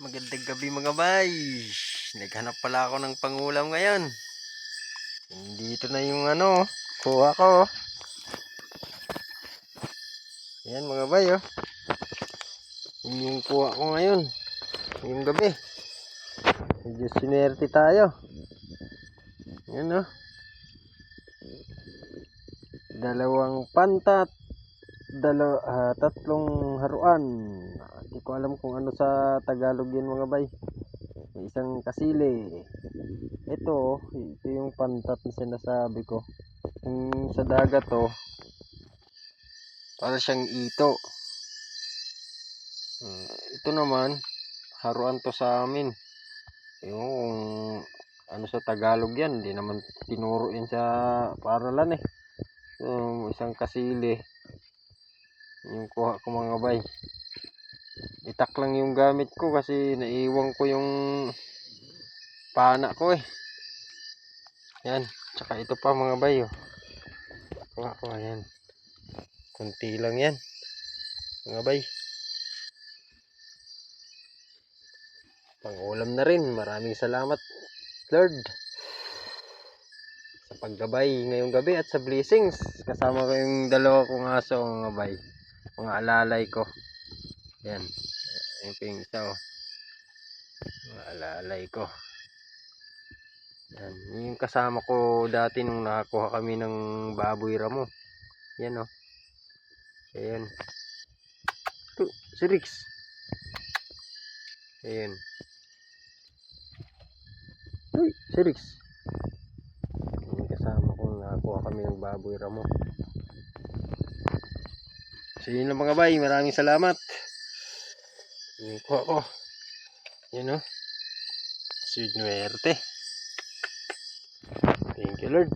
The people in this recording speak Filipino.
Magandang gabi mga bay. Naghanap pala ako ng pangulam ngayon. Dito na yung kuha ko. Ayan mga bay oh. Yun yung kuha ko ngayon. Yung gabi. Medyo sinerte tayo. Ayan oh. Dalawang pantat. Tatlong haruan. Hindi ko alam kung ano sa Tagalog yun mga bay. May isang kasili. Ito yung pantat na sinasabi ko. Yung sa dagat para siyang ito. Ito naman, haruan to sa amin. Yung ano sa Tagalog yan, hindi naman tinuro yan sa paaralan eh. Isang kasili. Yung kuha ko mga bay. Itak lang yung gamit ko kasi naiwan ko yung pana ko eh. Yan, tsaka ito pa mga bay oh. Kuha ko yan. Kunti lang yan. Mga bay. Pang-ulam na rin. Maraming salamat, Lord, sa paggabay ngayong gabi at sa blessings. Kasama ko yung dalawa kong aso, mga bay. Mga alalay ko. Yan. Ayun po yung isa oh. Mga alalay ko. Yan. Yung kasama ko dati nung nakakuha kami ng baboy ramo. Yan oh. Ayan. Ito, si Rix. Ayan. Uy, si Rix. Yung kasama ko nakakuha kami ng baboy ramo. So yun lang mga bay. Maraming salamat. Yung kuha ko. Yan oh. Sinuwerte. Thank you Lord.